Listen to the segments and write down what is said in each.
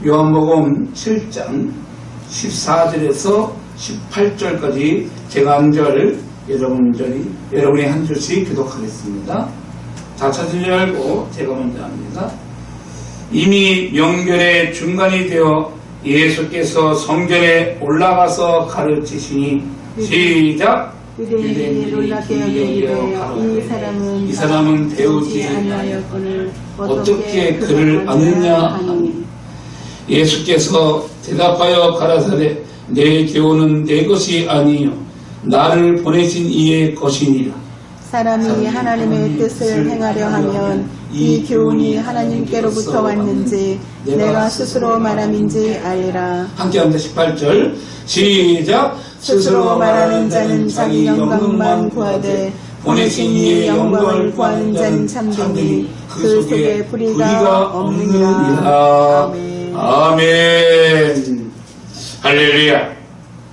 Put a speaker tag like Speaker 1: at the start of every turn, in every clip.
Speaker 1: 요한복음 7장 14절에서 18절까지 제가 한 절 여러분이 한 줄씩 교독하겠습니다. 다 찾은 줄 알고 제가 먼저 합니다. 이미 명절의 중간이 되어 예수께서 성전에 올라가서 가르치시니 시작.
Speaker 2: 유대인이 놀랍게 여기기를 이 사람은 배우지 아니하였거늘
Speaker 1: 어떻게 그를 아느냐 하니 예수께서 대답하여 가라사대 내 교훈은 내 것이 아니요 나를 보내신 이의 것이니라.
Speaker 2: 사람이 하나님의 뜻을 행하려 하면 이 교훈이 하나님께로부터 왔는지 내가 스스로 말함인지 알리라.
Speaker 1: 함께합니다. 18절 시작.
Speaker 2: 스스로 말하는 자는 자기 영광만 구하되 보내신 이의 영광을 구하는 자는 참되니 그 속에 불의가 없느니라. 아멘.
Speaker 1: 아멘. 할렐루야.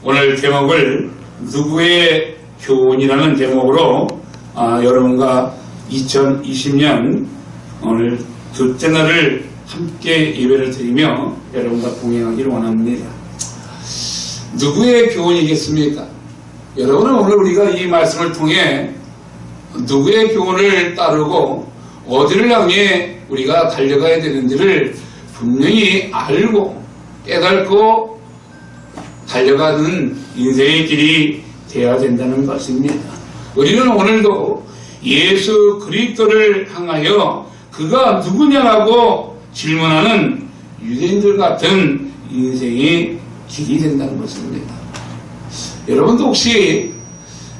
Speaker 1: 오늘 제목을 누구의 교훈이라는 제목으로 여러분과 2020년 오늘 둘째 날을 함께 예배를 드리며 여러분과 동행하기를 원합니다. 누구의 교훈이겠습니까? 여러분은 오늘 우리가 이 말씀을 통해 누구의 교훈을 따르고 어디를 향해 우리가 달려가야 되는지를 분명히 알고 깨닫고 달려가는 인생의 길이 되어야 된다는 것입니다. 우리는 오늘도 예수 그리스도를 향하여 그가 누구냐라고 질문하는 유대인들 같은 인생의 길이 된다는 것입니다. 여러분도 혹시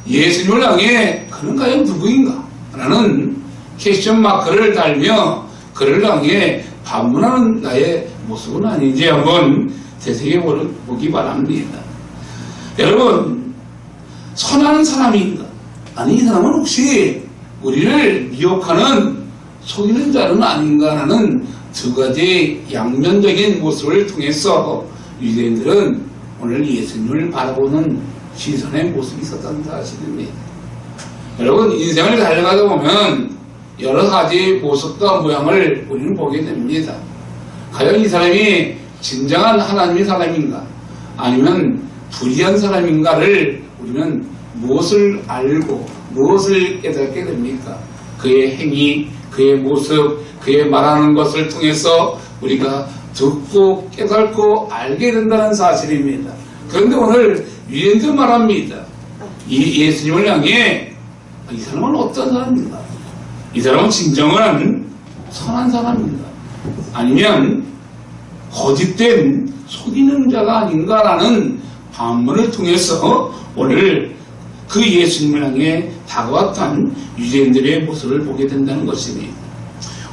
Speaker 1: 예수님을 향해 그는 과연 누구인가? 라는 퀘스천 마크를 달며 그를 향해 반문하는 나의 모습은 아닌지 한번 되새겨보기 바랍니다. 여러분, 선한 사람인가? 아니, 이 사람은 혹시 우리를 미혹하는 속이는 자는 아닌가라는 두 가지 양면적인 모습을 통해서 유대인들은 오늘 예수님을 바라보는 시선의 모습이 있었다는 사실입니다. 여러분, 인생을 달려가다 보면 여러 가지 모습과 모양을 우리는 보게 됩니다. 과연 이 사람이 진정한 하나님의 사람인가 아니면 불의한 사람인가를 우리는 무엇을 알고 무엇을 깨닫게 됩니까? 그의 행위, 그의 모습, 그의 말하는 것을 통해서 우리가 듣고 깨닫고 알게 된다는 사실입니다. 그런데 오늘 유대인들 말합니다. 이 예수님을 향해 이 사람은 어떤 사람인가? 이 사람은 진정한 선한 사람인가? 아니면 거짓된 속이는 자가 아닌가라는 반문을 통해서 오늘 그 예수님을 향해 다가왔던 유대인들의 모습을 보게 된다는 것입니다.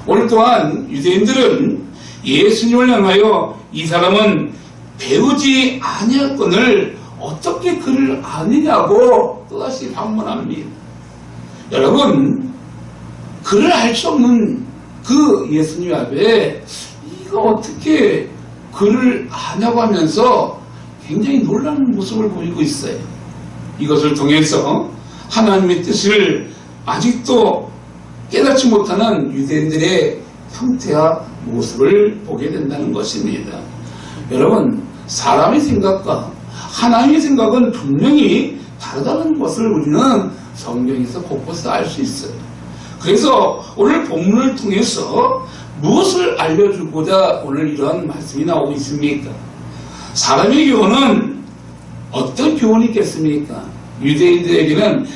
Speaker 1: 오늘 또한 유대인들은 예수님을 향하여 이 사람은 배우지 아니하거늘 어떻게 그를 아느냐고 또다시 반문합니다. 여러분, 그를 알 수 없는 그 예수님 앞에 이거 어떻게 그를 아냐고 하면서 굉장히 놀라는 모습을 보이고 있어요. 이것을 통해서 하나님의 뜻을 아직도 깨닫지 못하는 유대인들의 형태와 모습을 보게 된다는 것입니다. 여러분, 사람의 생각과 하나님의 생각은 분명히 다르다는 것을 우리는 성경에서 곳곳에서 알 수 있어요. 그래서 오늘 본문을 통해서 무엇을 알려주고자 오늘 이러한 말씀이 나오고 있습니까? 사람의 교훈은 어떤 교훈이 있겠습니까? 유대인들에게는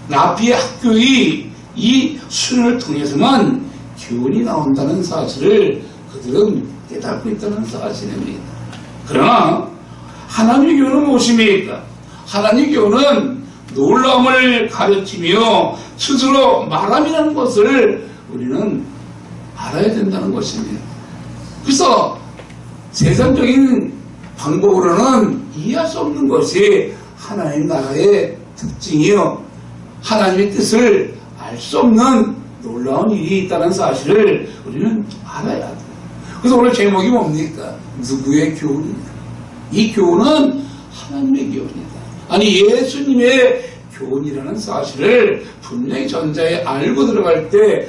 Speaker 1: 라피의 학교의 이 수련을 통해서만 교훈이 나온다는 사실을 그들은 깨닫고 있다는 사실입니다. 그러나 하나님의 교훈은 무엇입니까? 하나님의 교훈은 놀라움을 가르치며 스스로 말함이라는 것을 우리는 알아야 된다는 것입니다. 그래서 세상적인 방법으로는 이해할 수 없는 것이 하나님 나라의 특징이요 하나님의 뜻을 알 수 없는 놀라운 일이 있다는 사실을 우리는 알아야 돼요. 그래서 오늘 제목이 뭡니까? 누구의 교훈이냐? 이 교훈은 하나님의 교훈이다. 아니, 예수님의 교훈이라는 사실을 분명히 전자에 알고 들어갈 때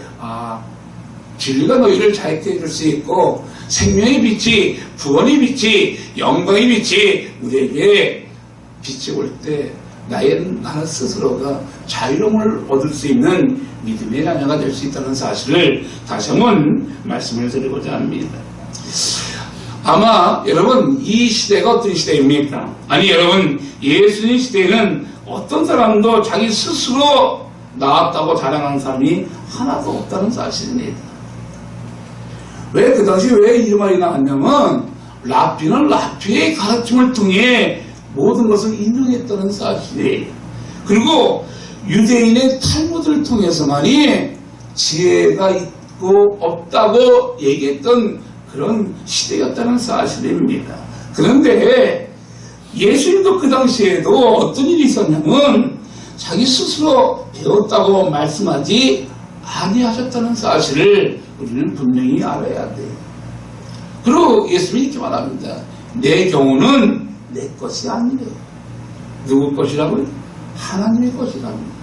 Speaker 1: 진리가 너희를 자유케 해줄 수 있고 생명의 빛이, 구원의 빛이, 영광의 빛이 우리에게 빛이 올 때 나는 스스로가 자유로움을 얻을 수 있는 믿음의 자녀가 될 수 있다는 사실을 다시 한번 말씀을 드리고자 합니다. 아마 여러분 이 시대가 어떤 시대입니까? 아니 여러분 예수님 시대에는 어떤 사람도 자기 스스로 나왔다고 자랑하는 사람이 하나도 없다는 사실입니다. 왜 그 당시 왜 이 말이 나왔냐면 랍비는 랍비의 가르침을 통해 모든 것을 인용했다는 사실이에요. 그리고 유대인의 탈무드를 통해서만이 지혜가 있고 없다고 얘기했던 그런 시대였다는 사실입니다. 그런데 예수님도 그 당시에도 어떤 일이 있었냐면 자기 스스로 배웠다고 말씀하지 아니하셨다는 사실을 우리는 분명히 알아야 돼요. 그리고 예수님이 이렇게 말합니다. 내 경우는 내 것이 아니래요. 누구 것이라고요? 하나님의 것이랍니다.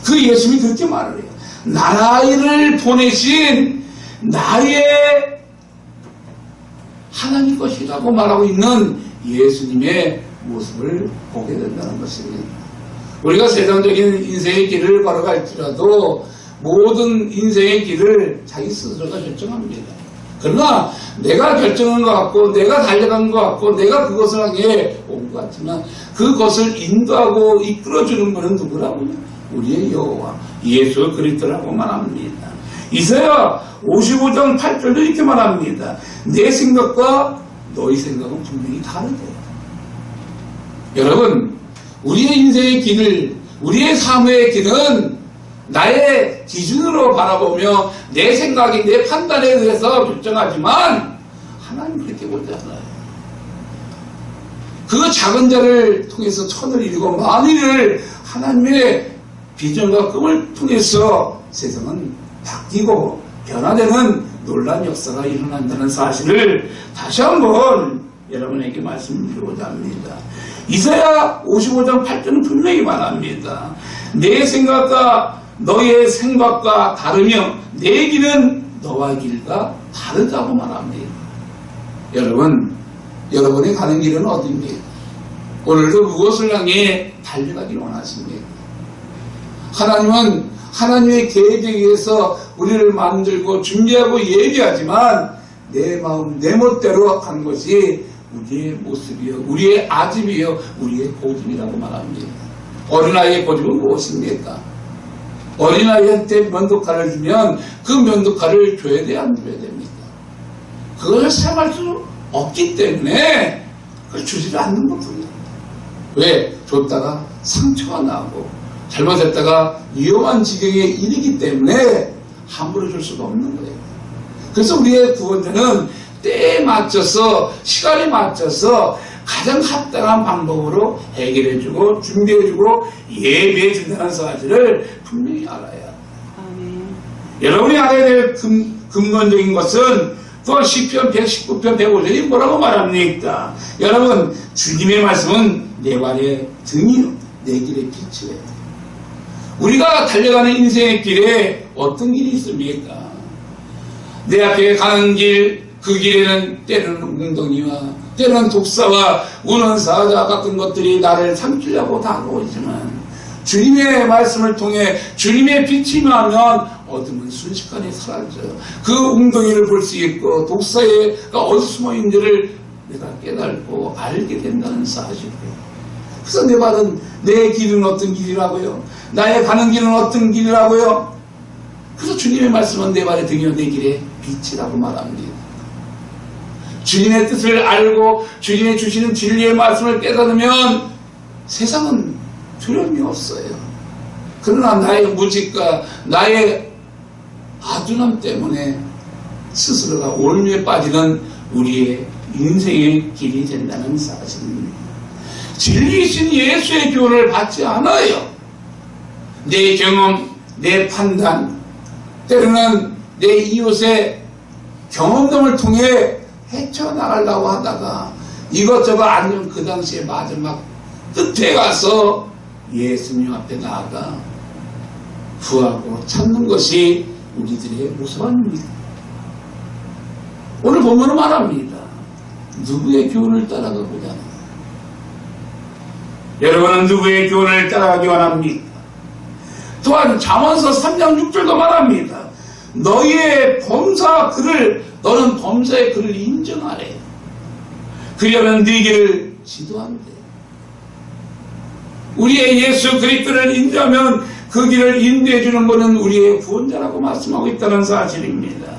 Speaker 1: 그 예수님이 그렇게 말을 해요. 나라를 보내신 나의 하나님 것이라고 말하고 있는 예수님의 모습을 보게 된다는 것입니다. 우리가 세상적인 인생의 길을 걸어갈지라도 모든 인생의 길을 자기 스스로가 결정합니다. 그러나 내가 결정한 것 같고 내가 달려간 것 같고 내가 그것을 향해 온 것 같지만 그것을 인도하고 이끌어주는 분은 누구라고요? 우리의 여호와 예수 그리스도라고 말합니다. 이사야 55장 8절도 이렇게 말합니다. 내 생각과 너희 생각은 분명히 다르대요. 여러분 우리의 인생의 길을 우리의 삶의 길은 나의 기준으로 바라보며 내 생각이 내 판단에 의해서 결정하지만 하나님 그렇게 보지 않아요. 그 작은 자를 통해서 천을 이루고 만일을 하나님의 비전과 꿈을 통해서 세상은 바뀌고 변화되는 놀라운 역사가 일어난다는 사실을 다시 한번 여러분에게 말씀드리고자 합니다. 이사야 55장 8절은 분명히 말합니다. 내 생각과 너의 생각과 다르며 내 길은 너와 길과 다르다고 말합니다. 여러분, 여러분이 가는 길은 어디입니까? 오늘도 무엇을 향해 달려가길 원하십니까? 하나님은 하나님의 계획에 의해서 우리를 만들고 준비하고 얘기하지만 내 마음, 내 멋대로 간 것이 우리의 모습이요, 우리의 아집이요, 우리의 고집이라고 말합니다. 어린아이의 고집은 무엇입니까? 어린아이한테 면도칼을 주면 그 면도칼을 줘야 돼, 안 줘야 됩니까? 그걸 사용할 수 없기 때문에 그걸 주지를 않는 것뿐이에요. 왜? 줬다가 상처가 나고 잘못했다가 위험한 지경에 이르기 때문에 함부로 줄 수가 없는 거예요. 그래서 우리의 구원자는 때에 맞춰서 시간에 맞춰서 가장 합당한 방법으로 해결해주고 준비해주고 예배해준다는 사실을 분명히 알아야 합니다. 여러분이 알아야 될 근본적인 것은 또 시편 119편 105절이 뭐라고 말합니까? 여러분 주님의 말씀은 내 발의 등이요 내 길의 빛이래요. 우리가 달려가는 인생의 길에 어떤 길이 있습니까? 내 앞에 가는 길, 그 길에는 때로는 웅덩이와 때로는 독사와 우는 사자 같은 것들이 나를 삼키려고 다가오지만 주님의 말씀을 통해 주님의 빛이 나면 어둠은 순식간에 사라져요. 그 웅덩이를 볼 수 있고 독사가 어디 숨어 있는지를 내가 깨닫고 알게 된다는 사실이에요. 그래서 내 발은 내 길은 어떤 길이라고요? 나의 가는 길은 어떤 길이라고요? 그래서 주님의 말씀은 내 발의 등이요 내 길의 빛이라고 말합니다. 주님의 뜻을 알고 주님의 주시는 진리의 말씀을 깨닫으면 세상은 두려움이 없어요. 그러나 나의 무직과 나의 아둔함 때문에 스스로가 올무에 빠지는 우리의 인생의 길이 된다는 사실입니다. 진리이신 예수의 교훈을 받지 않아요. 내 경험, 내 판단, 때로는 내 이웃의 경험담을 통해 헤쳐나가려고 하다가 이것저것 아니면 그 당시에 마지막 끝에 가서 예수님 앞에 나아가 구하고 찾는 것이 우리들의 모습입니다. 오늘 보면 말합니다. 누구의 교훈을 따라가고자 하는가? 여러분은 누구의 교훈을 따라가기 원합니까? 또한 잠언서 3장 6절도 말합니다. 너희의 범사 글을 너는 범사의 글을 인정하래. 그러면 네 길을 지도한대. 우리의 예수 그리스도를 인정하면 그 길을 인도해 주는 분은 우리의 구원자라고 말씀하고 있다는 사실입니다.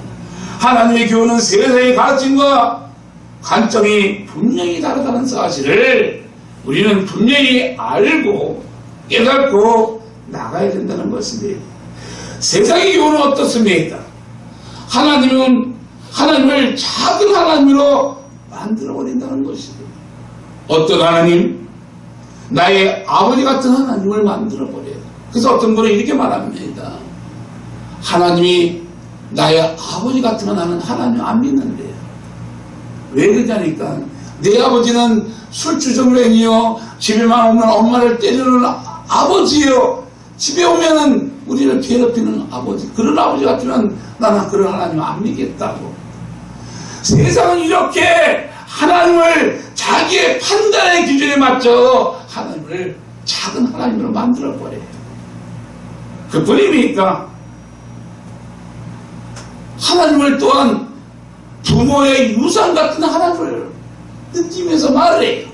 Speaker 1: 하나님의 교훈은 세상의 가르침과 관점이 분명히 다르다는 사실을 우리는 분명히 알고 깨닫고 나가야 된다는 것입니다. 세상의 교훈은 어떻습니까? 하나님을 작은 하나님으로 만들어버린다는 것입니다. 어떤 하나님? 나의 아버지 같은 하나님을 만들어버려요. 그래서 어떤 분은 이렇게 말합니다. 하나님이 나의 아버지 같으면 나는 하나님 안 믿는데요. 왜 그러냐니까 내 아버지는 술주정뱅이요, 집에만 오면 엄마를 때리는 아버지요, 집에 오면은 우리를 괴롭히는 아버지, 그런 아버지 같으면 나는 그런 하나님 안 믿겠다고. 세상은 이렇게 하나님을 자기의 판단의 기준에 맞춰 하나님을 작은 하나님으로 만들어버려요. 그뿐입니까? 하나님을 또한 부모의 유산 같은 하나님을 느끼면서 말해요.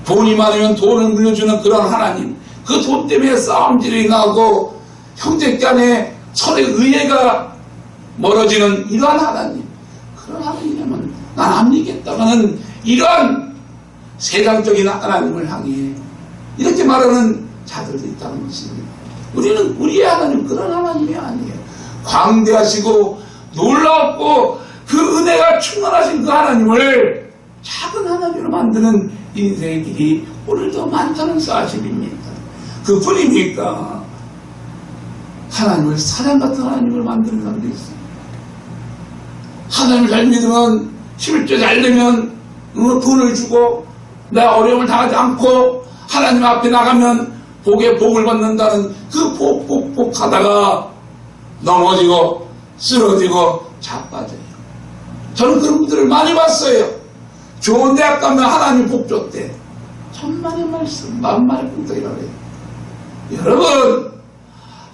Speaker 1: 돈이 많으면 돈을 물려주는 그런 하나님, 그 돈 때문에 싸움질이 나고 형제 간에 서로의 의해가 멀어지는 이러한 하나님, 그런 하나님이라면 난 안 믿겠다가는 이러한 세상적인 하나님을 향해 이렇게 말하는 자들도 있다는 것입니다. 우리의 하나님 그런 하나님이 아니에요. 광대하시고 놀랍고 그 은혜가 충만하신 그 하나님을 작은 하나님으로 만드는 인생의 길이 오늘도 많다는 사실입니다. 그뿐입니까? 하나님을 사랑 같은 하나님을 만드는 사람도 있어요. 하나님을 잘 믿으면, 실제 잘 되면 돈을 주고 내가 어려움을 당하지 않고 하나님 앞에 나가면 복에 복을 받는다는 그 복 하다가 넘어지고 쓰러지고 자빠져요. 저는 그런 분들을 많이 봤어요. 좋은 대학 가면 하나님 복 줬대. 천만의 말씀, 만만의 복이라고 해요. 여러분,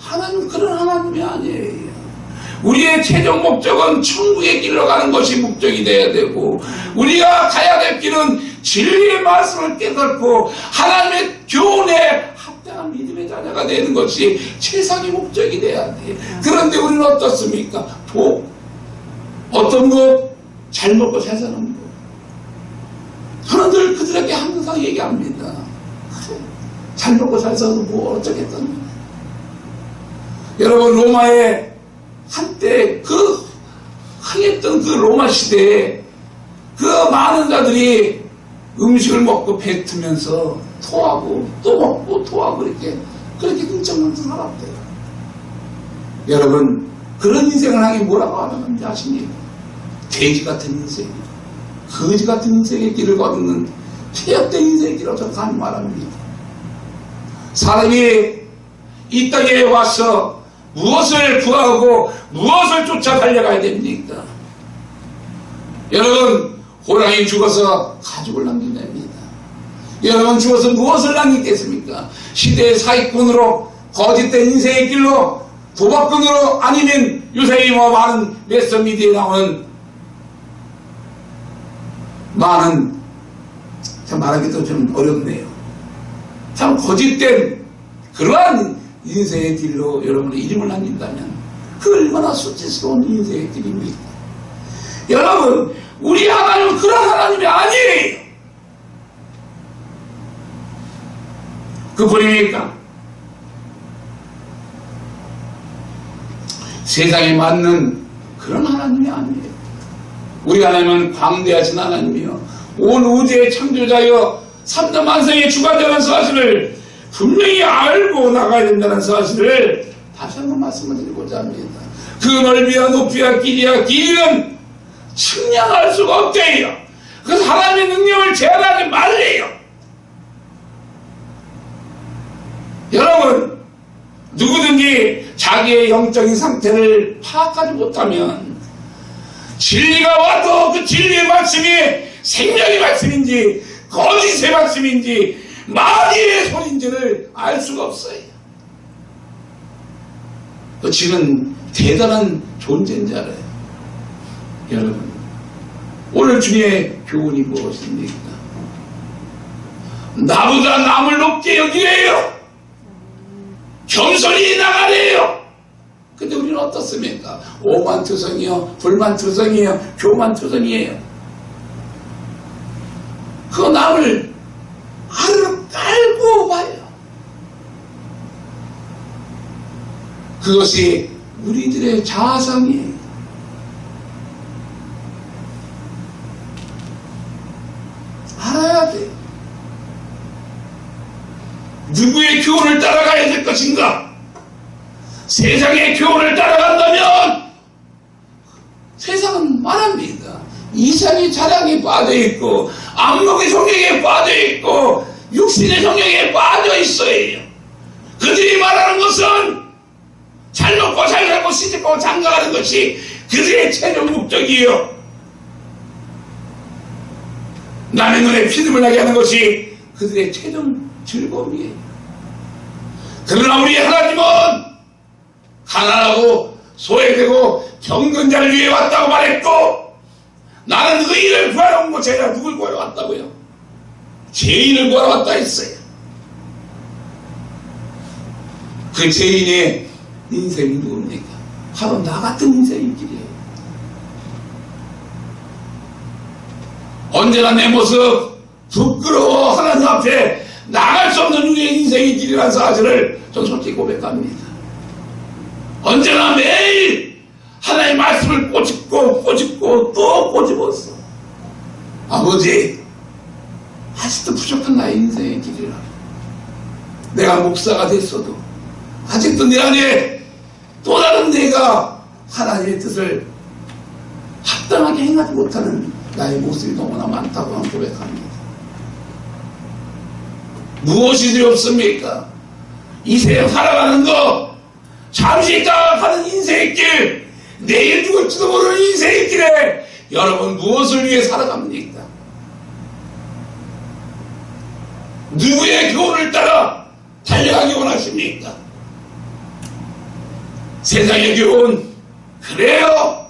Speaker 1: 하나님 그런 하나님이 아니에요. 우리의 최종 목적은 천국의 길로 가는 것이 목적이 되어야 되고, 우리가 가야 될 길은 진리의 말씀을 깨닫고 하나님의 교훈에 합당한 믿음의 자녀가 되는 것이 최상의 목적이 되어야 돼요. 그런데 우리는 어떻습니까? 복. 어떤 복? 잘 먹고 잘 사는 복. 저는 늘 그들에게 항상 얘기합니다. 그래, 잘 먹고 잘 살아서 뭐 어쩌겠다는 거예요. 여러분, 로마에 한때 그 흥했던 그 로마 시대에 그 많은 자들이 음식을 먹고 뱉으면서 토하고 또 먹고 토하고 그렇게 흥청하면서 살았대요. 여러분, 그런 인생을 하기 뭐라고 하는지 아십니까? 돼지 같은 인생이에요. 거지 같은 인생의 길을 걷는 퇴역된 인생의 길을 저는 감히 말합니다. 사람이 이 땅에 와서 무엇을 구하고 무엇을 쫓아 달려가야 됩니까? 여러분, 호랑이 죽어서 가죽을 남긴답니다. 여러분, 죽어서 무엇을 남기겠습니까? 시대의 사기꾼으로, 거짓된 인생의 길로, 도박꾼으로, 아니면 요새 많은 매스미디어에 나오는 많은, 참 말하기도 좀 어렵네요. 참 거짓된 그러한 인생의 길로 여러분의 이름을 남긴다면 그 얼마나 수치스러운 인생의 길입니까? 여러분, 우리 하나님은 그런 하나님이 아니에요. 그뿐입니까? 세상에 맞는 그런 하나님이 아니에요. 우리 하나님은 광대하신 하나님이요, 온 우주의 창조자여 3대 만상의 주관자라는 사실을 분명히 알고 나가야 된다는 사실을 다시 한번 말씀을 드리고자 합니다. 그 넓이와 높이와 길이는 측량할 수가 없대요. 그래서 하나님의 능력을 제한하지 말래요. 여러분, 누구든지 자기의 영적인 상태를 파악하지 못하면 진리가 와도 그 진리의 말씀이 생명의 말씀인지 거짓의 말씀인지 마귀의 소리인지를 알 수가 없어요. 그 지는 대단한 존재인 줄 알아요. 여러분, 오늘 주님의 교훈이 무엇입니까? 나보다 남을 높게 여기래요. 겸손히 나가래요. 근데 우리는 어떻습니까? 오만투성이요, 불만투성이요, 교만투성이에요. 그 남을 하루 깔고 봐요. 그것이 우리들의 자성이에요. 알아야 돼요. 누구의 교훈을 따라가야 될 것인가? 세상의 교훈을 따라간다면 세상은 말합니다. 이상의 자랑에 빠져있고 안목의 성경에 빠져있고 육신의 성경에 빠져있어요. 그들이 말하는 것은 잘 먹고 잘 살고 시집가고 장가가는 것이 그들의 최종 목적이에요. 남의 눈에 피눈물 나게 하는 것이 그들의 최종 즐거움이에요. 그러나 우리 하나님은 가난하고 소외되고 병든 자를 위해 왔다고 말했고, 나는 의인을 구하러 온 것이 아니라 누굴 구하러 왔다고요? 죄인을 구하러 왔다 했어요. 그 죄인의 인생이 누굽니까? 바로 나 같은 인생인 길이에요. 언제나 내 모습 부끄러워 하나님 앞에 나갈 수 없는 우리의 인생의 길이라는 사실을 전 솔직히 고백합니다. 언제나 매일 하나님의 말씀을 꼬집고 또 꼬집었어. 아버지, 아직도 부족한 나의 인생의 길이라. 내가 목사가 됐어도 아직도 내 안에 또 다른 내가 하나님의 뜻을 합당하게 행하지 못하는 나의 모습이 너무나 많다고 고백합니다. 무엇이 두렵습니까? 이 세상 살아가는 거, 잠시 있다가 가는 인생의 길, 내일 죽을지도 모르는 인생의 길에 여러분 무엇을 위해 살아갑니까? 누구의 교훈을 따라 달려가기 원하십니까? 세상의 교훈, 그래요.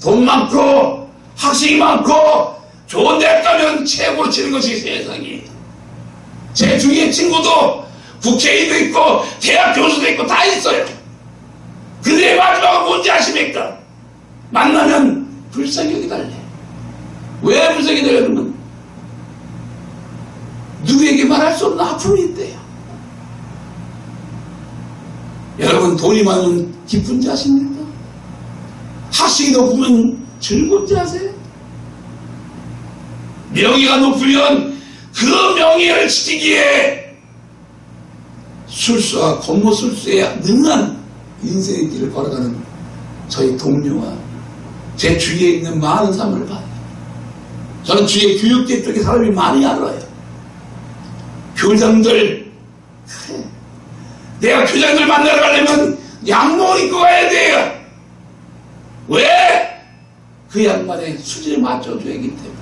Speaker 1: 돈 많고 학식이 많고 좋은 대학 가면 최고로 치는 것이 세상이에요. 제 주위의 친구도 국회의도 있고 대학 교수도 있고 다 있어요. 그들의 마지막은 뭔지 아십니까? 만나면 불쌍히 여기달래. 왜 불쌍히 여기달래? 그러면 누구에게 말할 수 없는 아픔이 있대요. 여러분, 돈이 많으면 기쁜지 아십니까? 학식이 높으면 즐겁지 아세요? 명예가 높으면 그 명예를 지키기에 술수와 권모술수에 능한 인생의 길을 걸어가는 저희 동료와 제 주위에 있는 많은 사람을 봐요. 저는 주위에 교육계 쪽에 사람이 많이 알아요. 교장들, 그래, 내가 교장들 만나러 가려면 양복을 입고 가야 돼요. 왜? 그 양반의 수준에 맞춰줘야 하기 때문에.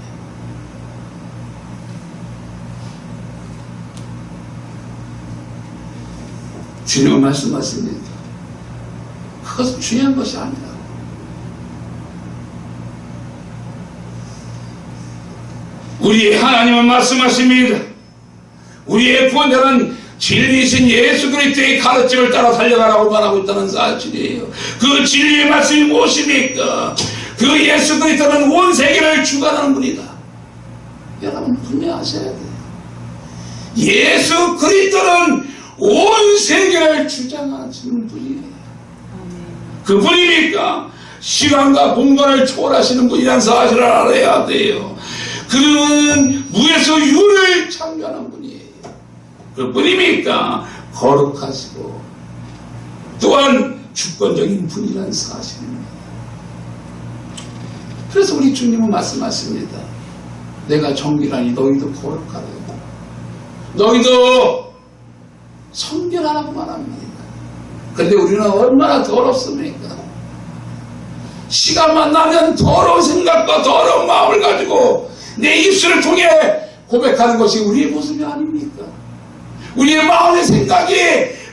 Speaker 1: 주님은 말씀하십니다. 그것은 중요한 것이 아니라 우리의 하나님은 말씀하십니다. 우리의 구원자는 진리이신 예수 그리스도의 가르침을 따라 살려가라고 말하고 있다는 사실이에요. 그 진리의 말씀이 무엇입니까? 그 예수 그리스도는 온 세계를 주관하는 분이다. 여러분 분명히 아셔야 돼요. 예수 그리스도는 온 세계를 주장하시는 분이에요. 그분이니까 시간과 공간을 초월하시는 분이라는 사실을 알아야 돼요. 그는 무에서 유를 창조하는 분이에요. 그뿐입니까? 거룩하시고 또한 주권적인 분이라는 사실입니다. 그래서 우리 주님은 말씀하십니다. 내가 정결하니 너희도 거룩하라고, 너희도 성결하라고 말합니다. 그런데 우리는 얼마나 더럽습니까? 시간만 나면 더러운 생각과 더러운 마음을 가지고 내 입술을 통해 고백하는 것이 우리의 모습이 아닙니까? 우리의 마음의 생각이,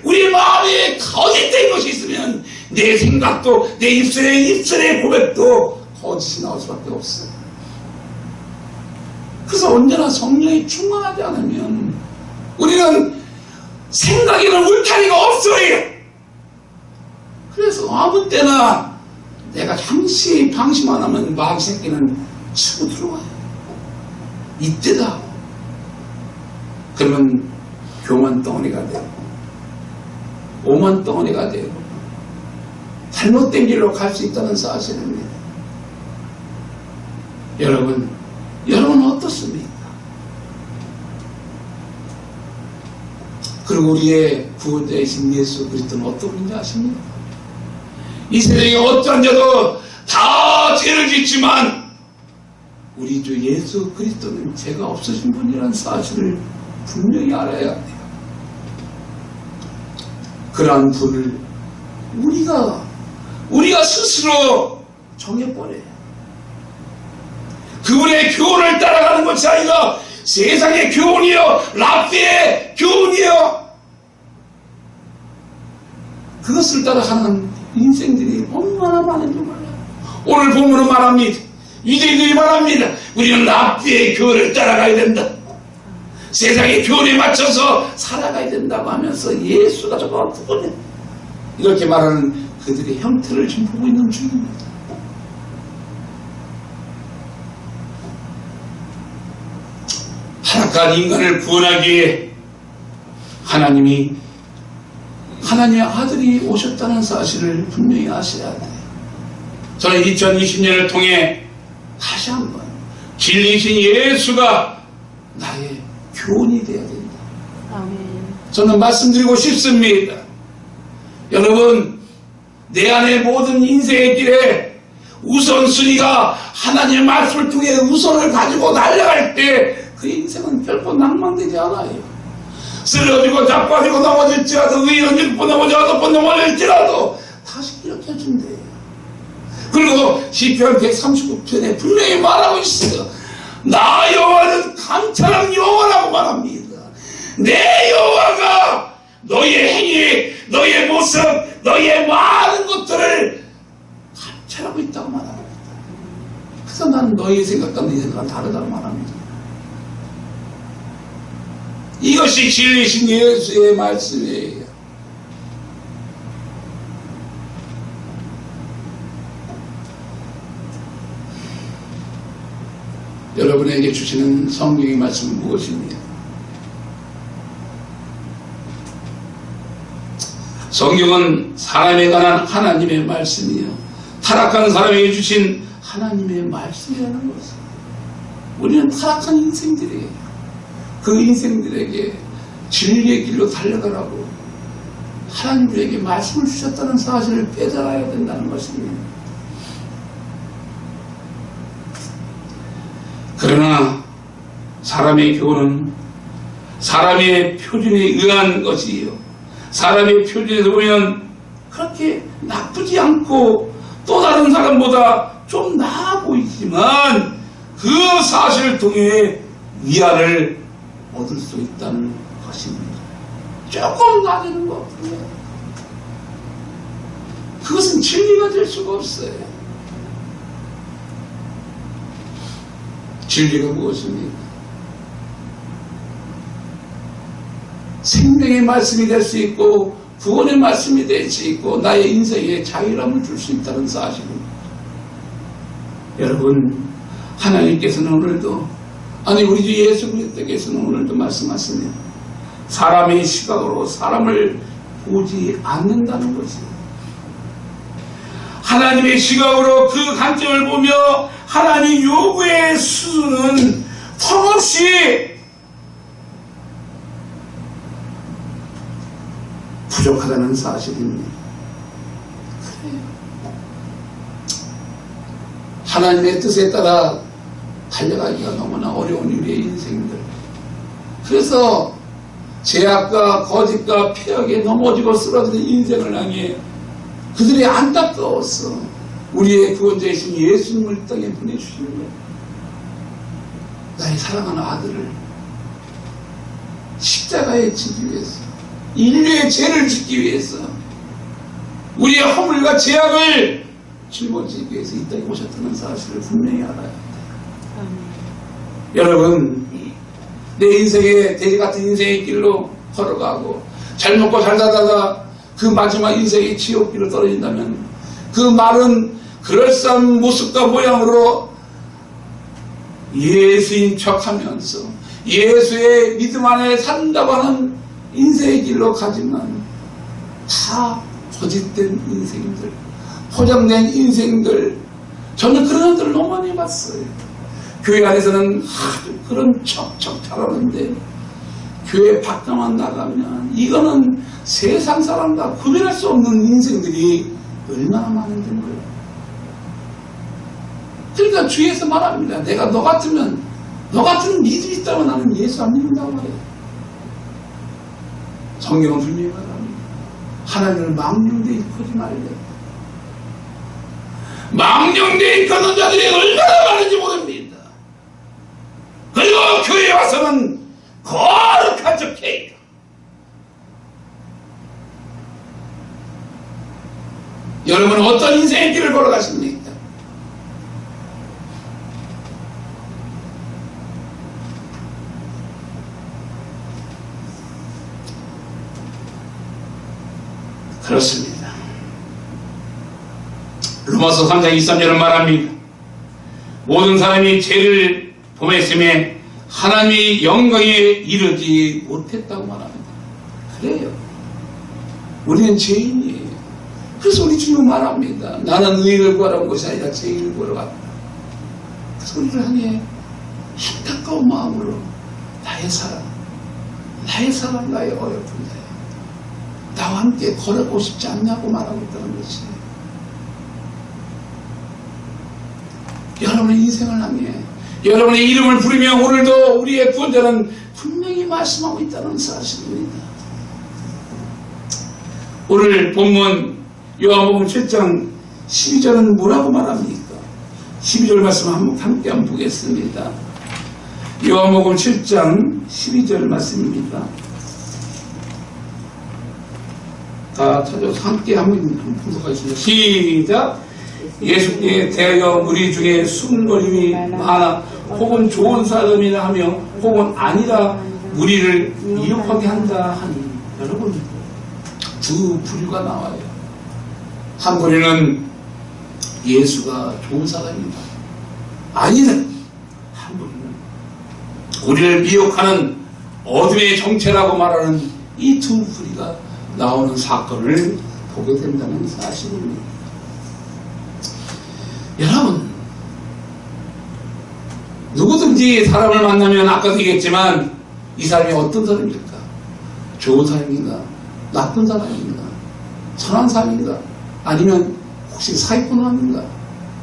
Speaker 1: 우리의 마음에 거짓된 것이 있으면 내 생각도, 내 입술의 고백도 거짓이 나올 수밖에 없어요. 그래서 언제나 성령이 충만하지 않으면 우리는 생각에는 울타리가 없어요. 그래서 아무 때나 내가 잠시 방심만 하면 마귀 새끼는 치고 들어와요. 이때다. 그러면 교만 덩어리가 되고 오만 덩어리가 되고 잘못된 길로 갈 수 있다는 사실입니다. 여러분은 어떻습니까? 그리고 우리의 구원자이신 예수 그리스도는 어떤 분인지 아십니까? 이 세상에 어떤 자도 다 죄를 짓지만 우리 주 예수 그리스도는 죄가 없으신 분이라는 사실을 분명히 알아야 합니다. 그러한 분을 우리가 스스로 정해버려요. 그분의 교훈을 따라가는 것이 아니라 세상의 교훈이요, 랍비의 교훈이요, 그것을 따라가는 인생들이 얼마나 많은지 몰라요. 오늘 본문은 말합니다. 유대인들이 말합니다. 우리는 랍비의 교훈을 따라가야 된다. 세상의 교훈에 맞춰서 살아가야 된다고 하면서 예수가 저거 어떻게 이렇게 말하는 그들의 형태를 지금 보고 있는 중입니다. 타락한 인간을 구원하기 위해 하나님의 아들이 오셨다는 사실을 분명히 아셔야 돼요. 저는 2020년을 통해 다시 한번 진리신 예수가 나의 교훈이 되어야 된다.
Speaker 2: 아멘.
Speaker 1: 저는 말씀드리고 싶습니다. 여러분, 내 안의 모든 인생의 길에 우선순위가 하나님의 말씀을 통해 우선을 가지고 달려갈 때 그 인생은 결코 낭망되지 않아요. 쓰러지고 자빠지고 넘어질지라도, 의연히 넘어질지라도 다시 일으켜준대요. 그리고 시편 139편에 분명히 말하고 있어요. 나 여호와는 감찰한 여호와라고 말합니다. 내 여호와가 너의 행위, 너의 모습, 너의 많은 것들을 감찰하고 있다고 말합니다. 그래서 나는 너의 생각과 네 생각은 다르다고 말합니다. 이것이 진리신 예수의 말씀이에요. 여러분에게 주시는 성경의 말씀은 무엇입니까? 성경은 사람에 관한 하나님의 말씀이요, 타락한 사람에게 주신 하나님의 말씀이라는 것입니다. 우리는 타락한 인생들이에요. 그 인생들에게 진리의 길로 달려가라고 하나님 우리에게 말씀을 주셨다는 사실을 깨달아야 된다는 것입니다. 그러나 사람의 교훈은 사람의 표준에 의한 것이요, 사람의 표준에서 보면 그렇게 나쁘지 않고 또 다른 사람보다 좀 나아 보이지만 그 사실을 통해 위안을 얻을 수 있다는 것입니다. 조금 낮은 것 같아요. 그것은 진리가 될 수가 없어요. 진리가 무엇입니까? 생명의 말씀이 될 수 있고 구원의 말씀이 될 수 있고 나의 인생에 자유함을 줄 수 있다는 사실입니다. 여러분, 하나님께서는 오늘도, 아니 우리 주 예수 그리스도께서는 오늘도 말씀하십니다. 사람의 시각으로 사람을 보지 않는다는 것입니다. 하나님의 시각으로 그 관점을 보며 하나님 요구의 수준은 턱없이 부족하다는 사실입니다. 그래요. 하나님의 뜻에 따라 달려가기가 너무나 어려운 우리의 인생들. 그래서 죄악과 거짓과 폐역에 넘어지고 쓰러지는 인생을 향해 그들이 안타까웠어. 우리의 구원자이신 예수님을 이 땅에 보내주신 거예요. 나의 사랑하는 아들을 십자가에 지기 위해서, 인류의 죄를 짓기 위해서, 우리의 허물과 죄악을 짊어지기 위해서 이 땅에 오셨다는 사실을 분명히 알아야 돼요. 여러분, 내 인생에 돼지 같은 인생의 길로 걸어가고 잘 먹고 잘 살다가 그 마지막 인생의 지옥길로 떨어진다면 그 말은 그럴싸한 모습과 모양으로 예수인 척하면서 예수의 믿음 안에 산다고 하는 인생의 길로 가지만 다 거짓된 인생들, 포장된 인생들, 저는 그런 애들을 너무 많이 봤어요. 교회 안에서는 아주 그런 척척 잘하는데 교회 밖에만 나가면 이거는 세상 사람과 구별할 수 없는 인생들이 얼마나 많은지 몰라요. 그러니까 주위에서 말합니다. 내가 너 같으면, 너 같은 믿음이 있다면 나는 예수 안 믿는다고 말해요. 성경은 분명히 말합니다. 하나님을 망령되이 일컫지 말래. 망령되이 일컫는 자들이 얼마나 많은지 모릅니다. 그리고 교회에 와서는 거룩한 척해 있다. 여러분은 어떤 인생의 길을 걸어가십니까? 그렇습니다. 로마서 3장 23절은 말합니다. 모든 사람이 죄를 범했음에 하나님의 영광에 이르지 못했다고 말합니다. 그래요. 우리는 죄인이에요. 그래서 우리 주님 말합니다. 나는 의를 구하러 온 것이 아니라 죄인을 구하러 갔다. 그래서 우리를 향해 안타까운 마음으로 나의 사랑, 나의 어여쁜 자야, 나와 함께 걸어가고 싶지 않냐고 말하고 있다는 것이에요. 여러분의 인생을 향해 여러분의 이름을 부르며 오늘도 우리의 구원자는 분명히 말씀하고 있다는 사실입니다. 오늘 본문 요한복음 7장 12절은 뭐라고 말합니까? 12절 말씀 함께 한번 보겠습니다. 요한복음 7장 12절 말씀입니다. 다 찾아서 함께 한번 분석하겠습니다. 시작! 예수께 대하여 무리 중에 수군거림이 많아 혹은 좋은 사람이라 하며 혹은 아니라 무리를 미혹하게 한다 하니, 여러분, 두 부류가 나와요. 한 부류는 예수가 좋은 사람입니다. 아니는 한 부류는 우리를 미혹하는 어둠의 정체라고 말하는 이 두 부류가 나오는 사건을 보게 된다는 사실입니다. 여러분, 누구든지 사람을 만나면 아까도 얘기했지만 이 사람이 어떤 사람일까? 좋은 사람인가? 나쁜 사람인가? 선한 사람인가? 아니면 혹시 사기꾼은 아닌가?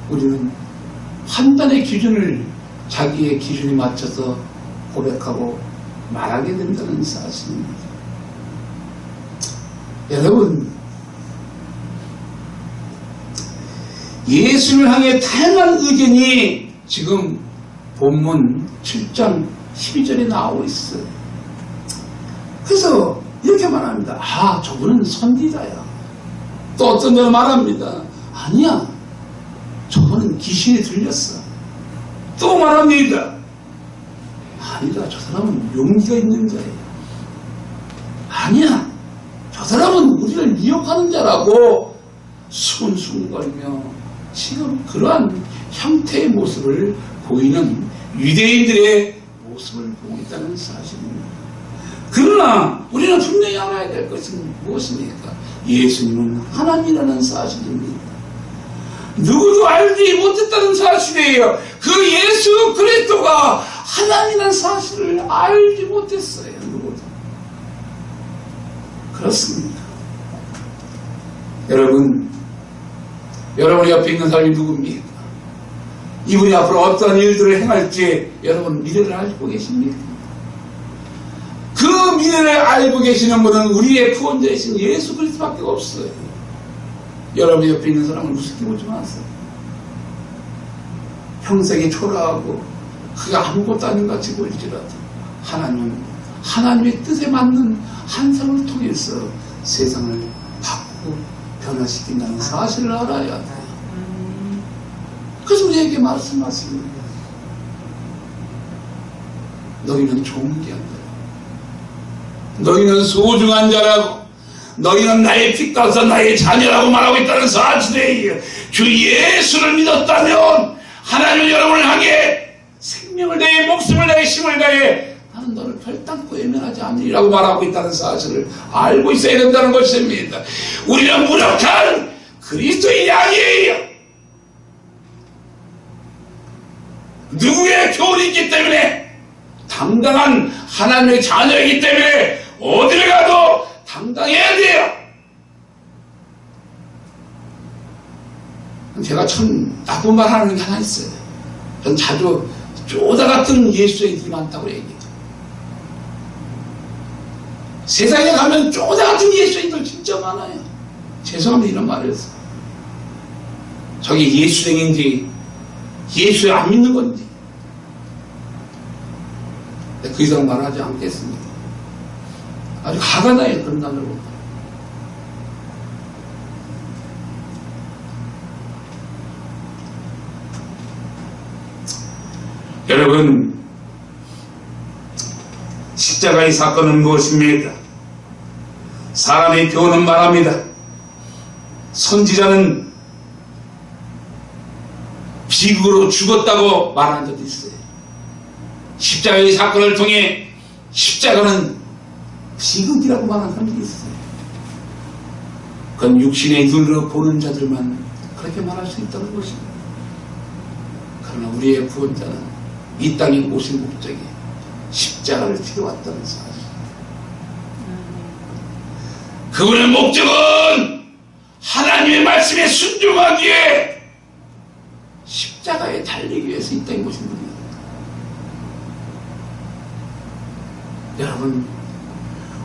Speaker 1: 우리는 판단의 기준을 자기의 기준에 맞춰서 고백하고 말하게 된다는 사실입니다. 여러분, 예수를 향해 다양한 의견이 지금 본문 7장 12절에 나오고 있어요. 그래서 이렇게 말합니다. 아, 저분은 선지자야. 또 어떤 데는 말합니다. 아니야, 저분은 귀신이 들렸어. 또 말합니다. 아니다, 저 사람은 용기가 있는 자예요. 아니야, 저 사람은 우리를 미혹하는 자라고 수근수근거리며 지금 그러한 형태의 모습을 보이는 유대인들의 모습을 보고 있다는 사실입니다. 그러나 우리는 분명히 알아야 될 것은 무엇입니까? 예수님은 하나님이라는 사실입니다. 누구도 알지 못했다는 사실이에요. 그 예수 그리스도가 하나님이라는 사실을 알지 못했어요. 누구도. 그렇습니다. 여러분 옆에 있는 사람이 누굽니까? 이분이 앞으로 어떤 일들을 행할지 여러분 미래를 알고 계십니까? 그 미래를 알고 계시는 분은 우리의 구원자이신 예수 그리스도밖에 없어요. 여러분 옆에 있는 사람을 우습게 보지 마세요. 평생에 초라하고 그가 아무것도 아닌 것 같이 보일지라도 하나님은 하나님의 뜻에 맞는 한 사람을 통해서 세상을 바꾸고 변화시킨다는 사실을 알아야 돼요. 그래서 우리에게 말씀하십니다. 너희는 좋은 게 아니라 너희는 소중한 자라고 너희는 나의 핏값과 나의 자녀라고 말하고 있다는 사실에 주 예수를 믿었다면 하나님은 여러분을 향해 생명을 다해 목숨을 다해 힘을 다해 나는 너를 별단코 외면하지 않으리라고 말하고 있다는 사실을 알고 있어야 된다는 것입니다. 우리는 무력한 그리스도의 양이에요. 누구의 교훈이 있기 때문에 당당한 하나님의 자녀이기 때문에 어디를 가도 당당해야 돼요. 제가 참 나쁜 말 하는 게 하나 있어요. 전 자주 쪼다 같은 예수쟁이들이 많다고 얘기해요. 세상에 가면 쪼다 같은 예수쟁이들 진짜 많아요. 죄송합니다 이런 말을 했어요. 저게 예수쟁이인지 예수를 안 믿는 건지 그 이상 말하지 않겠습니다. 아주 화가 나요 그런 남자를 보면. 여러분 십자가의 사건은 무엇입니까? 사람의 교훈은 말합니다. 선지자는 비극으로 죽었다고 말한 적도 있어요. 십자가의 사건을 통해 십자가는 비극이라고 말한 사람들이 있어요. 그건 육신의 눈으로 보는 자들만 그렇게 말할 수 있다는 것입니다. 그러나 우리의 구원자는 이 땅에 오신 목적이 십자가를 지러 왔다는 사실. 그분의 목적은 하나님의 말씀에 순종하기 위해 십자가에 달리기 위해서 이 땅에 오신 분입니다. 여러분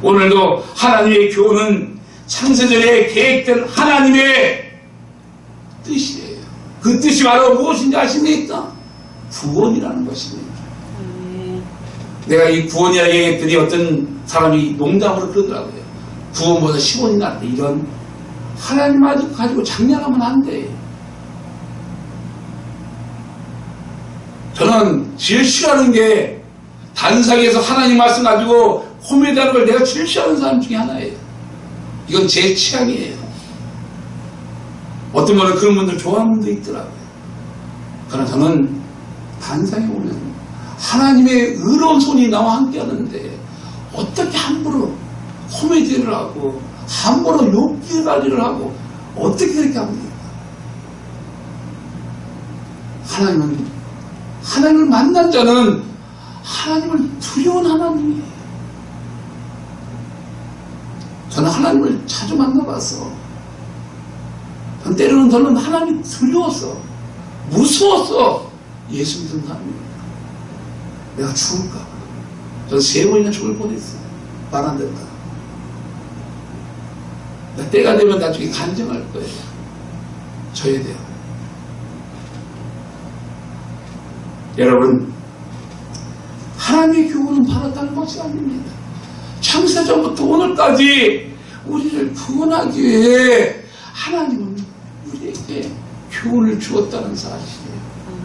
Speaker 1: 오늘도 하나님의 교훈은 창세전에 계획된 하나님의 뜻이에요. 그 뜻이 바로 무엇인지 아십니까? 구원이라는 것입니다. 내가 이 구원이라고 얘기했더니 어떤 사람이 농담으로 그러더라고요. 구원보다 10원이 낫다. 이런 하나님 가지고 장난하면 안 돼. 저는 제일 싫어하는 게 단상에서 하나님 말씀 가지고 호미다는 걸 내가 제일 싫어하는 사람 중에 하나예요. 이건 제 취향이에요. 어떤 분은 그런 분들 좋아하는 분도 있더라고요. 그러나 저는 단상에 오면 하나님의 의로운 손이 나와 함께 하는데 어떻게 함부로 코미디를 하고 함부로 욕기관리를 하고 어떻게 그렇게 합니까? 하나님을 만난 자는 하나님을 두려운 하나님이에요. 저는 하나님을 자주 만나봐서 전 때로는 저는 하나님이 두려워서 무서워서 예수 믿은 사람입니다. 내가 죽을까 봐. 저는 3번이나 죽을 뻔했어요. 말 안 된다. 때가 되면 나중에 간증할 거예요. 저에 대한. 여러분 하나님의 교훈은 바로 다른 것이 아닙니다. 창세전부터 오늘까지 우리를 구원하기 위해 하나님은 우리에게 교훈을 주었다는 사실이에요.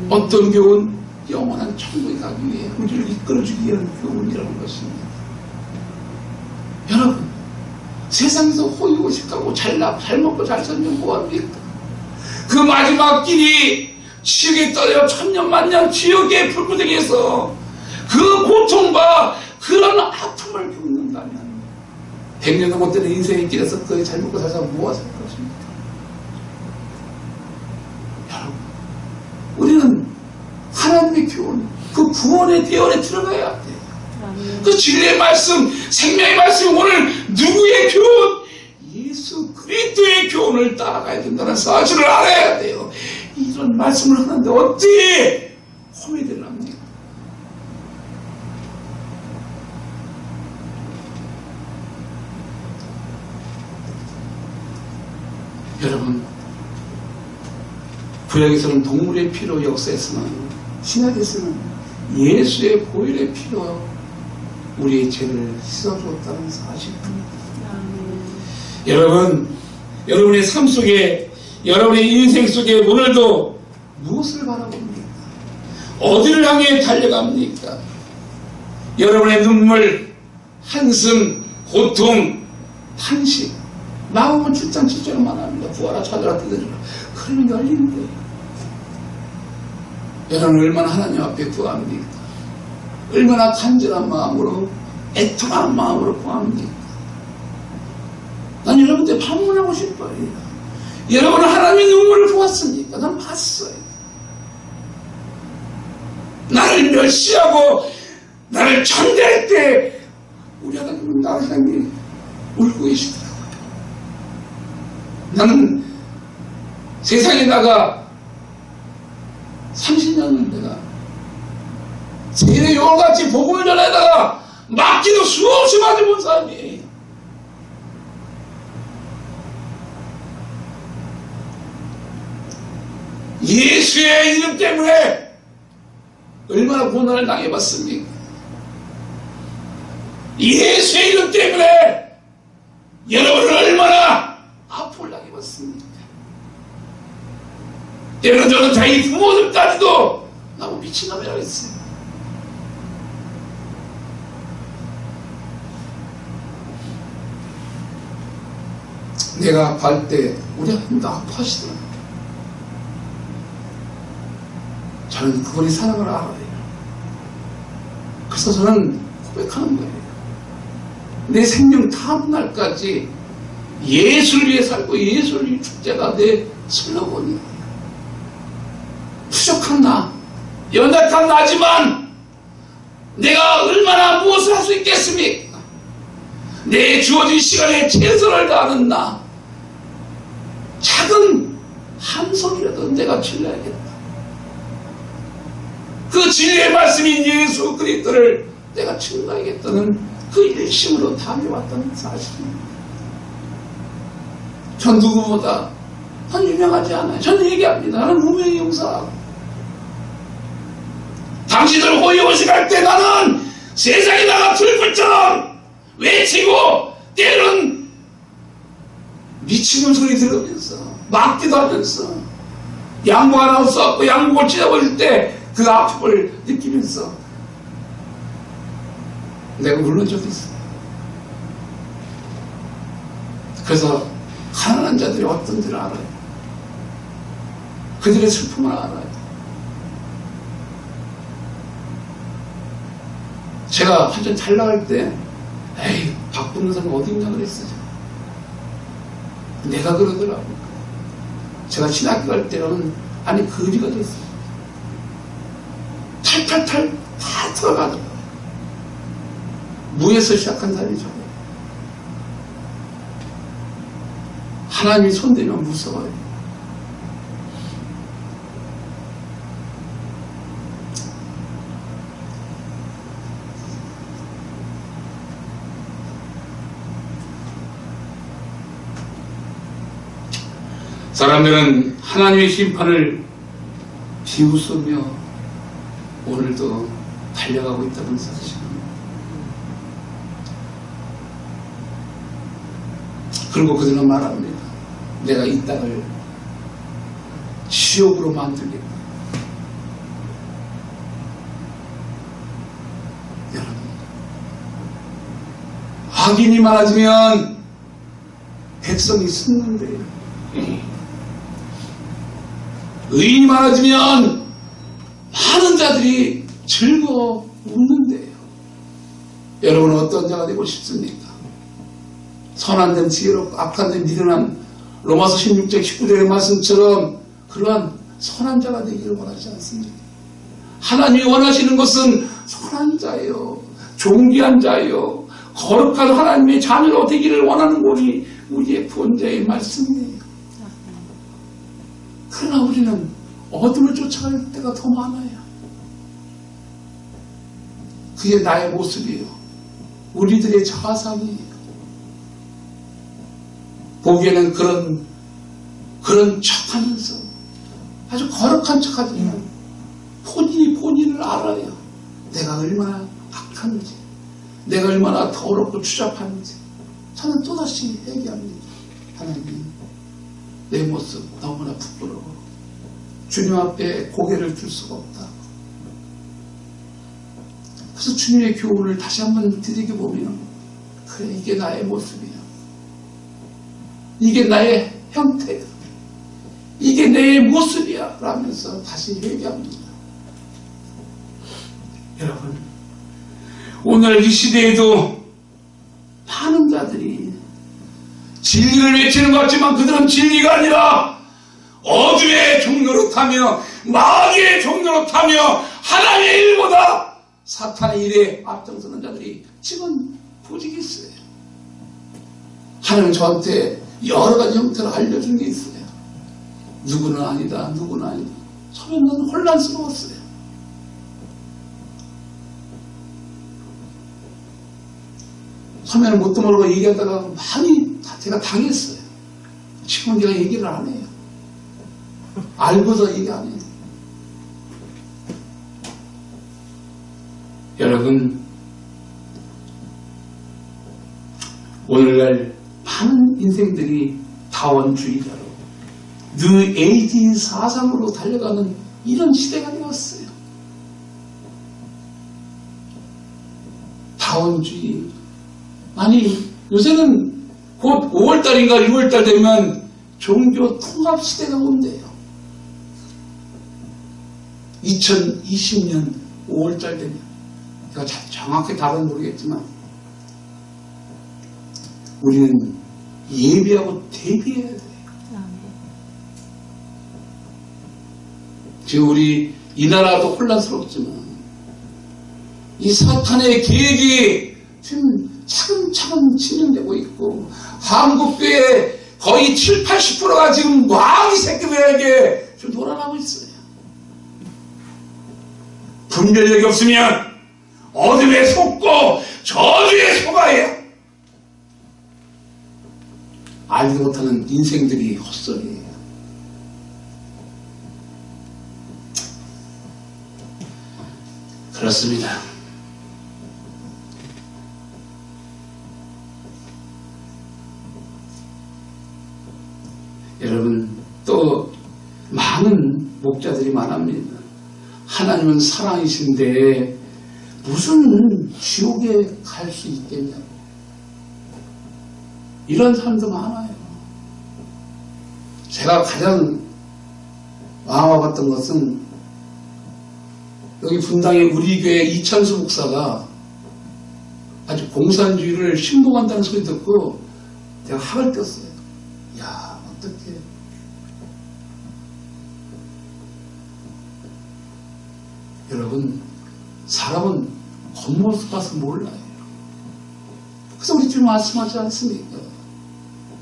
Speaker 1: 어떤 교훈? 영원한 천국에 가기 위해 우리를 이끌어주기 위한 교훈이라는 것입니다. 여러분 세상에서 호의고 싶다고 잘 먹고 잘 살면 뭐합니까? 그 마지막 길이 지옥에 떨려 천년만년 지옥의 불구덩이에서 그 고통과 그런 아픔을 겪는다면 100년도 못 되는 인생의 길에서 그게 잘 먹고 잘 살면 뭐가 살 것입니까? 여러분 우리는 하나님의 교훈 그 구원의 대열에 들어가야 돼요. 그 진리의 말씀 생명의 말씀 오늘 누구의 교훈? 예수 그리스도의 교훈을 따라가야 된다는 사실을 알아야 돼요. 이런 말씀을 하는데 어떻게 호미들을 합니까? 여러분 구약에서는 동물의 피로 역사에서는 신약에서는 예수의 보혈의 피로 우리의 죄를 씻어주었다는 사실입니다. 여러분, 여러분의 삶 속에, 여러분의 인생 속에 오늘도 무엇을 바라봅니까? 어디를 향해 달려갑니까? 여러분의 눈물, 한숨, 고통, 탄식, 마음은 출장출장만 합니다. 구하라, 찾아라, 뜯어주라. 그러면 열리는데 여러분 얼마나 하나님 앞에 구합니까? 얼마나 간절한 마음으로, 애통하는 마음으로 구합니까? 난 여러분들 방문하고 싶어요. 여러분은 하나님의 눈물을 보았습니까? 난 봤어요. 나를 멸시하고 나를 천대할 때 우리 하나님은 나를 향해 울고 계시더라고요. 나는 세상에 나가 30년을 내가 세례 요한같이 복음을 전하다가 맞기도 수없이 맞아본 사람이에요. 예수의 이름 때문에 얼마나 고난을 당해봤습니까? 예수의 이름 때문에 여러분은 얼마나 아픔을 당해봤습니까? 때로는 저는 자기 부모들까지도 나무 미친놈이라고 했어요. 내가 아파할 때 우리 하나님도 아파하시더라고요. 저는 그분의 사랑을 알아요. 그래서 저는 고백하는 거예요. 내 생명 다음 날까지 예수를 위해 살고 예수를 위해 축제가 내 슬로건이에요. 부족한 나, 연약한 나지만 내가 얼마나 무엇을 할 수 있겠습니까? 내 주어진 시간에 최선을 다하는 나, 작은 한 소리라도 내가 질러야겠다. 그 진리의 말씀인 예수 그리스도를 내가 증거하겠다는 그 일심으로 달려왔다는 사실입니다. 전 누구보다 난 유명하지 않아요. 저는 얘기합니다. 나는 무명의 용사하고 당신들 호의호식할 때 나는 세상에 나가 불꽃처럼 외치고 때로는 미치는 소리 들으면서 막기도 하면서 양복 하나 없었고 양복을 찢어버릴 때 그 아픔을 느끼면서 내가 울는 적이 있어요. 그래서 가난한 자들이 어떤지를 알아요. 그들의 슬픔을 알아요. 제가 한참 잘 나갈 때 에이 바꾸는 사람 어디 있냐 그랬어요. 내가 그러더라고요. 제가 신학교 갈 때는 안에 거지가 됐어요. 탈탈탈 다 들어가더라고요. 무에서 시작한 사람이죠. 하나님이 손대면 무서워요. 사람들은 하나님의 심판을 비웃으며 오늘도 달려가고 있다는 사실입니다. 그리고 그들은 말합니다. 내가 이 땅을 지옥으로 만들겠다. 여러분, 악인이 많아지면 백성이 숨는데요. 의인이 많아지면 많은 자들이 즐거워 웃는데요. 여러분은 어떤 자가 되고 싶습니까? 선한 된 지혜롭고 악한 된 미련한 로마서 16장 19절의 말씀처럼 그러한 선한 자가 되기를 원하지 않습니다. 하나님이 원하시는 것은 선한 자예요. 존귀한 자예요. 거룩한 하나님의 자녀로 되기를 원하는 것이 우리의 본자의 말씀이에요. 그러나 우리는 어둠을 쫓아갈 때가 더 많아요. 그게 나의 모습이에요. 우리들의 자상이에요. 보기에는 그런 척하면서 아주 거룩한 척하지만 본인이 자신이 본인을 알아요. 내가 얼마나 악한지, 내가 얼마나 더럽고 추잡한지. 저는 또다시 얘기합니다. 하나님, 내 모습 너무나 부끄러워. 주님 앞에 고개를 들 수가 없다. 그래서 주님의 교훈을 다시 한번 들이켜보면, 그래, 이게 나의 모습이야. 이게 나의 형태야. 이게 내 모습이야. 라면서 다시 얘기합니다. 여러분, 오늘 이 시대에도 많은 자들이 진리를 외치는 것 같지만 그들은 진리가 아니라 어둠의 종로로 타며 마귀의 종로로 타며 하나님의 일보다 사탄의 일에 앞장서는 자들이 지금 보직이 있어요. 하나님은 저한테 여러 가지 형태를 알려준 게 있어요. 누구는 아니다, 누구는 아니다. 처음에는 혼란스러웠어요. 처음에는 뭣도 모르고 얘기하다가 많이 제가 당했어요. 지금은 제가 얘기를 안 해요. 알고서 얘기 안 해요. 여러분, 오늘날 많은 인생들이 다원주의자로 뉴 에이지 사상으로 달려가는 이런 시대가 되었어요. 다원주의. 아니, 요새는 곧 5월달인가 6월달 되면 종교 통합 시대가 온대요. 2020년 5월달 되면. 제가 정확히 답은 모르겠지만, 우리는 예비하고 대비해야 돼요. 지금 우리 이 나라도 혼란스럽지만, 이 사탄의 계획이 지금 차근차근 진행되고 있고, 한국교회 거의 7, 80%가 지금 마귀 새끼들에게 좀 돌아가고 있어요. 분별력이 없으면 어둠에 속고 저주에 속아야 알지 못하는 인생들이 헛소리예요. 그렇습니다. 여러분, 또 많은 목자들이 많합니다. 하나님은 사랑이신데 무슨 지옥에 갈 수 있겠냐고. 이런 사람도 많아요. 제가 가장 마음 아팠던 것은 여기 분당의 우리 교회 이찬수 목사가 아주 공산주의를 신봉한다는 소리 듣고 제가 학을 떴어요. 야, 어떡해. 여러분, 사람은 겉모습 봐서 몰라요. 그래서 우리 주님 말씀하지 않습니까?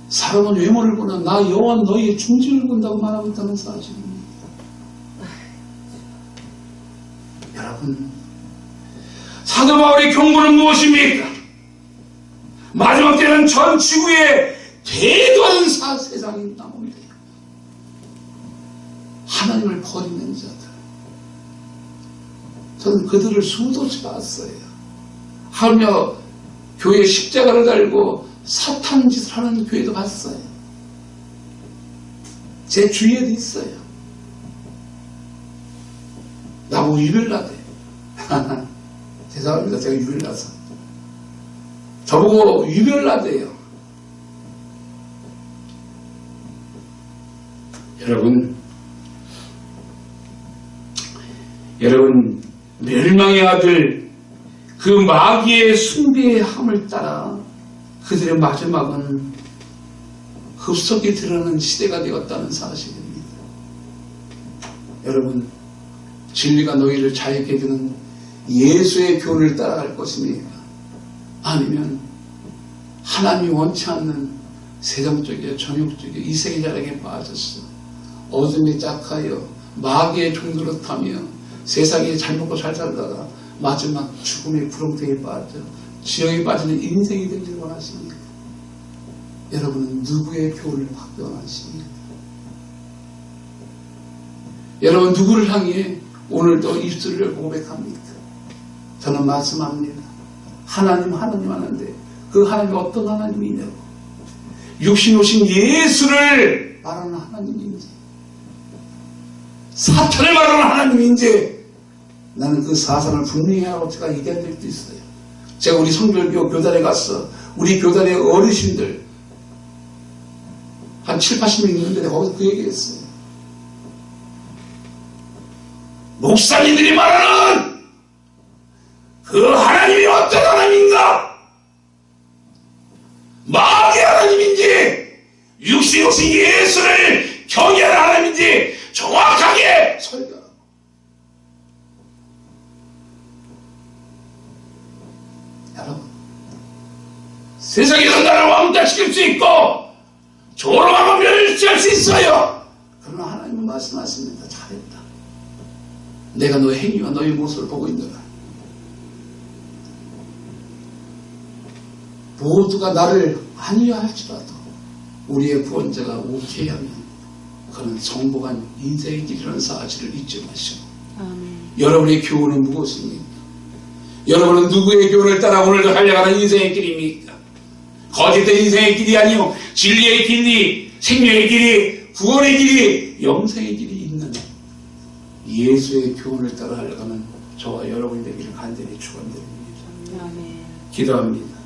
Speaker 1: 사람은 외모를 보나 나 여호와 너희의 중심을 본다고 말하고 있다는 사실입니다. 여러분, 사도 바울의 경고는 무엇입니까? 마지막 때는 전 지구에 대도하는 세상이 나옵니다. 하나님을 버리는 자들. 저는 그들을 수도치 봤어요. 하며 교회에 십자가를 달고 사탄 짓을 하는 교회도 봤어요. 제 주위에도 있어요. 나보고 유별나대. 죄송합니다. 제가 유별나서. 저보고 유별나대요. 여러분, 멸망의 아들, 그 마귀의 숭배의 함을 따라 그들의 마지막은 흡속이 드러나는 시대가 되었다는 사실입니다. 여러분, 진리가 너희를 자유케 해주는 예수의 교훈을 따라갈 것입니까? 아니면 하나님이 원치 않는 세상적이요 정욕적이요 이색의 자락에 빠졌어 어둠에 짝하여 마귀의 종로로 타며 세상에 잘 먹고 잘 살다가 마지막 죽음의 구렁텅이에 빠져 지옥에 빠지는 인생이 되기를 원하십니까? 여러분은 누구의 교훈을 받기 원하십니까? 여러분 누구를 향해 오늘도 입술을 고백합니다. 저는 말씀합니다. 하나님 하는데 그 하나님이 어떤 하나님이냐고. 육신 오신 예수를 말하는 하나님인지 사탄을 말하는 하나님인지 나는 그 사상을 분명히 하라고 제가 얘기한 적도 있어요. 제가 우리 성결교 교단에 가서 우리 교단의 어르신들 한 7, 80명 있는데 거기서 그 얘기했어요. 목사님들이 말하는 그 하나님이 어떤 하나님인가? 마귀의 하나님인지 육신 오신 예수를 경외하는 하나님인지 정확하게 설명하고 여러분 세상에서 나를 왕따시킬 수 있고 조롱하고 멸시할 수 있어요. 그러나 하나님은 말씀하십니다. 잘했다. 내가 너의 행위와 너의 모습을 보고 있노라. 모두가 나를 아니라 할지라도 우리의 구원자가 오케이 하면 그는 성공한 인생의 길이라는 사실을 잊지 마시고
Speaker 2: 아멘.
Speaker 1: 여러분의 교훈은 무엇입니까? 여러분은 누구의 교훈을 따라 오늘도 달려가는 인생의 길입니까? 거짓된 인생의 길이 아니요 진리의 길이, 생명의 길이, 구원의 길이, 영생의 길이 있는 예수의 교훈을 따라 달려가는 저와 여러분이 되기를 간절히 축원드립니다.
Speaker 2: 아멘.
Speaker 1: 기도합니다.